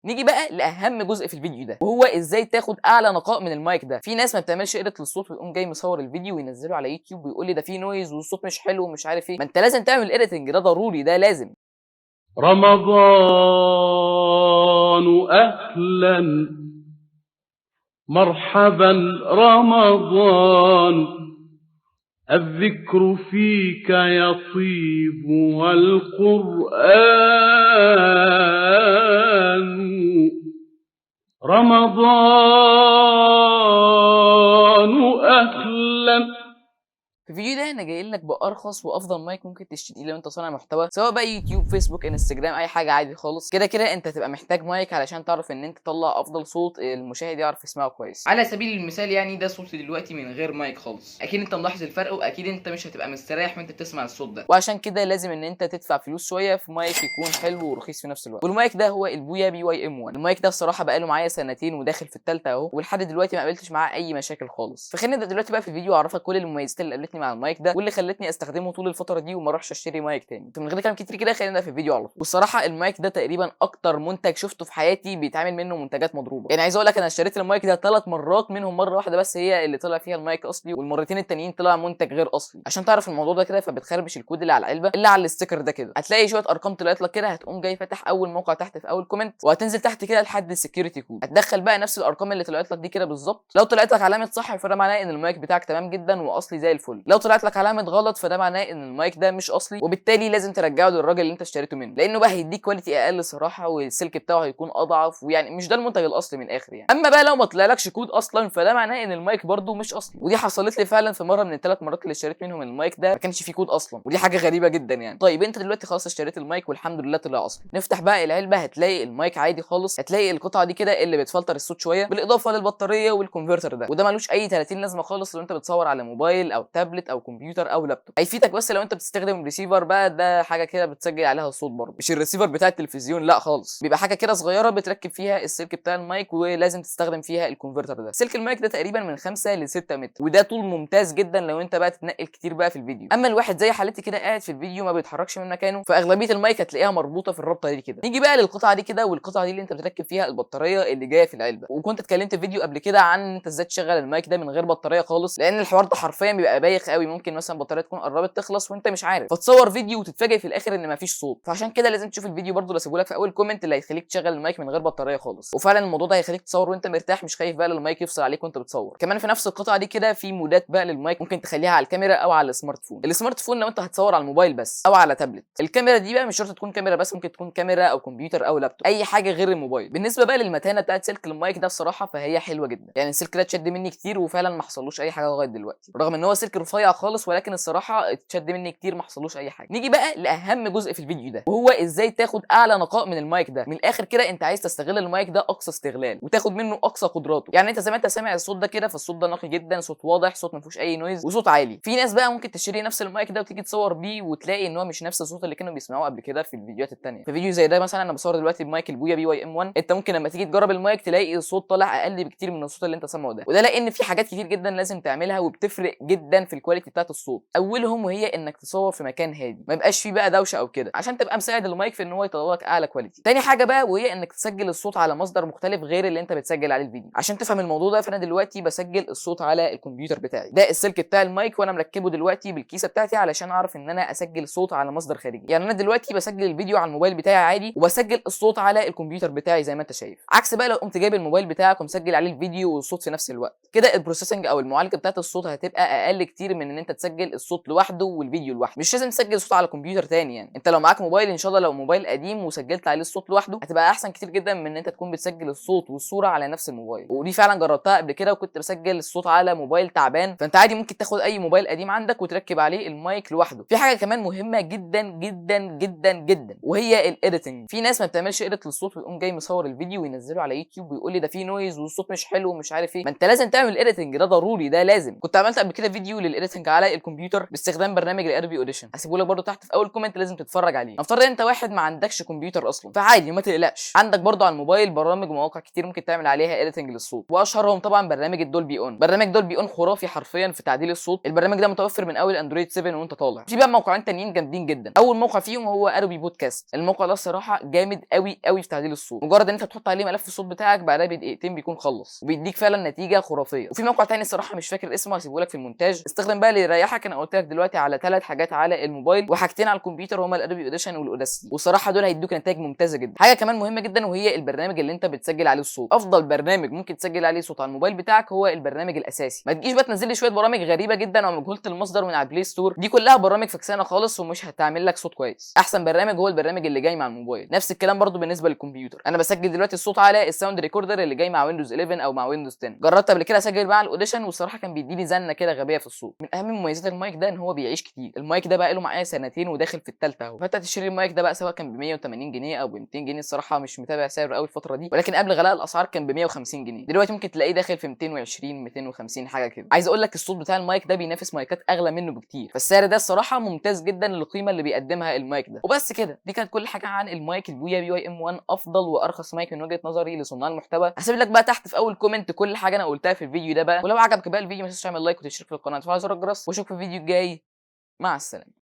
نيجي بقى لاهم جزء في الفيديو ده، وهو ازاي تاخد اعلى نقاء من المايك ده. في ناس ما بتعملش اديت للصوت ويقوم جاي مصور الفيديو وينزله على يوتيوب ويقول لي ده فيه نويز والصوت مش حلو ومش عارف ايه. ما انت لازم تعمل اديتنج، ده ضروري، ده لازم. رمضان أهلا مرحبا رمضان، الذكر فيك يطيب والقرآن رمضان أهلا. في الفيديو ده انا جاي لك بارخص وافضل مايك ممكن تشتريه لو انت صانع محتوى، سواء بقى يوتيوب، فيسبوك، انستجرام، اي حاجه عادي خالص. كده كده انت هتبقى محتاج مايك علشان تعرف ان انت تطلع افضل صوت المشاهد يعرف يسمعه كويس. على سبيل المثال يعني ده صوتي دلوقتي من غير مايك خالص، اكيد انت ملاحظ الفرق، واكيد انت مش هتبقى مستريح وانت بتسمع الصوت ده. وعشان كده لازم ان انت تدفع فلوس شويه في مايك يكون حلو ورخيص في نفس الوقت. والمايك ده هو البويا BY-M1. المايك ده الصراحه بقاله معايا سنتين وداخل في الثالثه اهو، ولحد دلوقتي ما قابلتش معاه اي مشاكل خالص. فخلينا نبدا دلوقتي بقى في الفيديو اعرفك كل المميزات اللي قابلتني مع المايك ده واللي خلتني استخدمه طول الفتره دي وما اروحش اشتري مايك تاني. فمن غير كلام كتير كده خلينا نبدا في الفيديو على طول. والصراحه المايك ده تقريبا اكتر منتج شفته في حياتي بيتعمل منه منتجات مضروبه. يعني عايز اقول لك انا اشتريت المايك ده 3 مرات، منهم مره واحده بس هي اللي طلع فيها المايك اصلي، والمرتين التانيين طلع منتج غير اصلي. عشان تعرف الموضوع ده كده فبتخربش الكود اللي على العلبه اللي على الستيكر ده كده، هتلاقي شويه ارقام طلعت لك كده، هتقوم جاي فاتح اول موقع تحت في اول كومنت وهتنزل تحت كده لحد السكيورتي كود، هتدخل بقى نفس الارقام اللي طلعت لك دي كده بالظبط. لو طلعت لك علامه صح فده معناه ان المايك بتاعك تمام جدا واصلي زي الفل. لو طلعت لك علامه غلط فده معناه ان المايك ده مش اصلي، وبالتالي لازم ترجعه للراجل اللي انت اشتريته منه، لانه بقى هيديك كواليتي اقل صراحه، والسلك بتاعه هيكون اضعف، ويعني مش ده المنتج الاصلي من الاخر يعني. اما بقى لو ما طلعلكش كود اصلا فده معناه ان المايك برده مش اصلي، ودي حصلت لي فعلا في مره من ال3 مرات اللي اشتريت منهم المايك ده ما كانش فيه كود اصلا، ودي حاجه غريبه جدا يعني. طيب انت دلوقتي خلاص اشتريت المايك والحمد لله طلع اصلي. نفتح بقى العلبه هتلاقي المايك عادي خالص، هتلاقي القطعه دي كده اللي بتفلتر الصوت شويه بالاضافه للبطاريه والكونفرتر ده، وده ملوش اي 30 لازمه خالص لو انت بتصور على موبايل او تابلت او كمبيوتر او لابتوب. هيفيدك بس لو انت بتستخدم ريسيفر بقى، ده حاجه كده بتسجل عليها الصوت برضه، مش الريسيفر بتاع التلفزيون لا خالص، بيبقى حاجه كده صغيره بتركب فيها السلك بتاع المايك ولازم تستخدم فيها الكونفرتر ده. سلك المايك ده تقريبا من 5 ل 6 متر، وده طول ممتاز جدا لو انت بقى تتنقل كتير بقى في الفيديو. اما الواحد زي حالتي كده قاعد في الفيديو ما بيتحركش من مكانه، فاغلبيه المايك هتلاقيها مربوطه في الرابطه دي كده. نيجي بقى للقطعه دي كده، والقطعه دي اللي انت بتركب فيها البطاريه اللي جايه في العلبه. وكنت اتكلمت في فيديو قبل كده عن انت ازاي تشغل المايك ده من غير بطاريه خالص، لان الحوار ده حرفيا بيبقى بايخ قوي، ممكن مثلا البطاريه تكون قربت تخلص وانت مش عارف، فتصور فيديو وتتفاجئ في الاخر ان مفيش صوت. فعشان كده لازم تشوف الفيديو برضه اللي هسيبه لك في اول كومنت اللي هيخليك تشغل المايك من غير بطاريه خالص، وفعلا الموضوع ده هيخليك تصور وانت مرتاح مش خايف بقى المايك يفصل عليك وانت بتصور. كمان في نفس القطعه دي كده في مودات بقى للمايك، ممكن تخليها على الكاميرا او على السمارت فون. السمارت فون لو انت هتصور على الموبايل بس او على تابلت. الكاميرا دي بقى مش شرط تكون كاميرا بس، ممكن تكون كاميرا او كمبيوتر او لابتوب، اي حاجه غير الموبايل. بالنسبه بقى للمتانه بتاعت سلك المايك ده الصراحه فهي حلوه جدا، يعني السلك ده اتشد مني كتير وفعلا ما حصلوش اي حاجه لغايه دلوقتي، رغم ان هو سلك رفيع خالص، ولكن الصراحه اتشد مني كتير ما حصلوش اي حاجه. نيجي بقى لاهم جزء في الفيديو ده، وهو ازاي تاخد اعلى نقاء من المايك ده. من الاخر كده انت عايز تستغل المايك ده اقصى استغلال وتاخد منه اقصى قدراته. يعني انت زي ما انت سامع الصوت ده كده، فالصوت ده نقي جدا، صوت واضح، صوت ما فيهوش اي نويز، وصوت عالي. في ناس بقى ممكن تشتري نفس المايك ده وتيجي تصور بيه وتلاقي ان هو مش نفس الصوت اللي كانوا بيسمعوه قبل كده في الفيديوهات الثانيه. في فيديو زي ده مثلا انا بصور دلوقتي بمايك البويا BY-M1، انت ممكن لما تيجي تجرب المايك تلاقي الصوت طالع اقل بكتير من الصوت اللي انت سامعه ده، وده لان في حاجات كتير جدا لازم تعملها وبتفرق جدا في الكواليتي بتاعت الصوت. اولهم وهي انك تصور في مكان هادي ما يبقاش فيه بقى دوشه او كده، عشان تبقى مساعد المايك في ان هو يطلع لك اعلى كواليتي. تاني حاجه بقى وهي انك تسجل الصوت على مصدر مختلف غير اللي انت بتسجل عليه الفيديو. عشان تفهم الموضوع ده فانا دلوقتي بسجل الصوت على الكمبيوتر بتاعي، ده السلك بتاع المايك وانا مركبه دلوقتي بالكيسه بتاعتي علشان اعرف ان انا اسجل صوت على مصدر خارجي. يعني انا دلوقتي بسجل الفيديو على الموبايل بتاعي عادي، وبسجل الصوت على الكمبيوتر بتاعي زي ما انت شايف. عكس بقى لو قمت جايب الموبايل بتاعك ومسجل عليه الفيديو والصوت في نفس الوقت، كده البروسيسنج او المعالجه بتاعت الصوت هتبقى اقل كتير من ان انت تسجل الصوت لوحده والفيديو لوحده. مش لازم تسجل صوت على كمبيوتر تاني، يعني انت لو معاك موبايل ان شاء الله لو موبايل قديم وسجلت عليه الصوت لوحده هتبقى احسن كتير جدا من ان انت تكون بتسجل الصوت والصوره على نفس الموبايل. ودي فعلا جربتها قبل كده وكنت بسجل الصوت على موبايل تعبان. فانت عادي ممكن تاخد اي موبايل قديم عندك وتركب عليه المايك لوحده. في حاجه كمان مهمه جدا جدا جدا جدا وهي الايديتنج. في ناس ما بتعملش ايديت للصوت ويقوم جاي مصور الفيديو وينزله على يوتيوب ويقول لي ده فيه نويز والصوت مش حلو ومش عارف ايه. ما انت لازم تعمل ايديتنج، ده ضروري، ده لازم. كنت عملت قبل كده فيديو اديتنج على الكمبيوتر باستخدام برنامج الادوبي اوديشن. هسيبه لك برده تحت في اول كومنت لازم تتفرج عليه. نفترض انت واحد ما عندكش كمبيوتر اصلا، فعادي ما تقلقش، عندك برده على الموبايل برامج ومواقع كتير ممكن تعمل عليها اديتنج للصوت، واشهرهم طبعا برنامج الدولبي اون. برنامج دولبي اون خرافي حرفيا في تعديل الصوت. البرنامج ده متوفر من اول اندرويد 7 وانت طالع. في بقى موقعين تانيين جامدين جدا. اول موقع فيهم هو ادوبي بودكاست. الموقع ده الصراحه جامد قوي قوي في تعديل الصوت، مجرد ان انت تحط عليه ملف الصوت بتاعك بعدها بدقيقتين بيكون خلص وبيديك فعلا نتيجه خرافيه. وفي موقع تاني الصراحه مش فاكر اسمه، هسيبه لك في المونتاج. استخدم بقى اللي يريحك. انا قلت لك دلوقتي على 3 حاجات على الموبايل وحاجتين على الكمبيوتر، هما الادوبي اوديشن والاوداسيتي، والصراحه دول هيدوك نتائج ممتازه جدا. حاجه كمان مهمه جدا وهي البرنامج اللي انت بتسجل عليه الصوت. افضل برنامج ممكن تسجل عليه صوت على الموبايل بتاعك هو البرنامج الاساسي. ما تجيش بقى تنزل لي شويه برامج غريبه جدا او مجهوله المصدر من على البلاي ستور، دي كلها برامج فكسانه خالص ومش هتعمل لك صوت كويس. احسن برنامج هو البرنامج اللي جاي مع الموبايل. نفس الكلام برضو بالنسبه للكمبيوتر. انا بسجل دلوقتي الصوت على الساوند ريكوردر اللي جاي مع ويندوز 11 او مع ويندوز 10. جربت قبل كده اسجل مع الاوديشن والصراحه كان بيديني زنه كده غبيه في الصوت. من اهم مميزات المايك ده ان هو بيعيش كتير. المايك ده بقى له معايا سنتين وداخل في الثالثه اهو. فانت تشتري المايك ده بقى سواء كان ب 180 جنيه او ب 200 جنيه، الصراحه مش متابع سعره قوي الفتره دي، ولكن قبل غلاء الاسعار كان ب 150 جنيه. دلوقتي ممكن تلاقيه داخل في 220 250 حاجه كده. عايز اقول لك الصوت بتاع المايك ده بينافس مايكات اغلى منه بكتير، فالسعر ده الصراحه ممتاز جدا للقيمه اللي بيقدمها المايك ده. وبس كده، دي كانت كل حاجه عن المايك البويا بي واي ام 1، افضل وارخص مايك من وجهه نظري لصناع المحتوى. هسيب لك بقى تحت في اول كومنت كل حاجه انا قلتها في الفيديو ده بقى، ولو عجبك بقى الفيديو ما تنساش تعمل لايك وتشترك في القناه وتفعل زر الجرس، واشوفك في الفيديو الجاي. مع السلامه.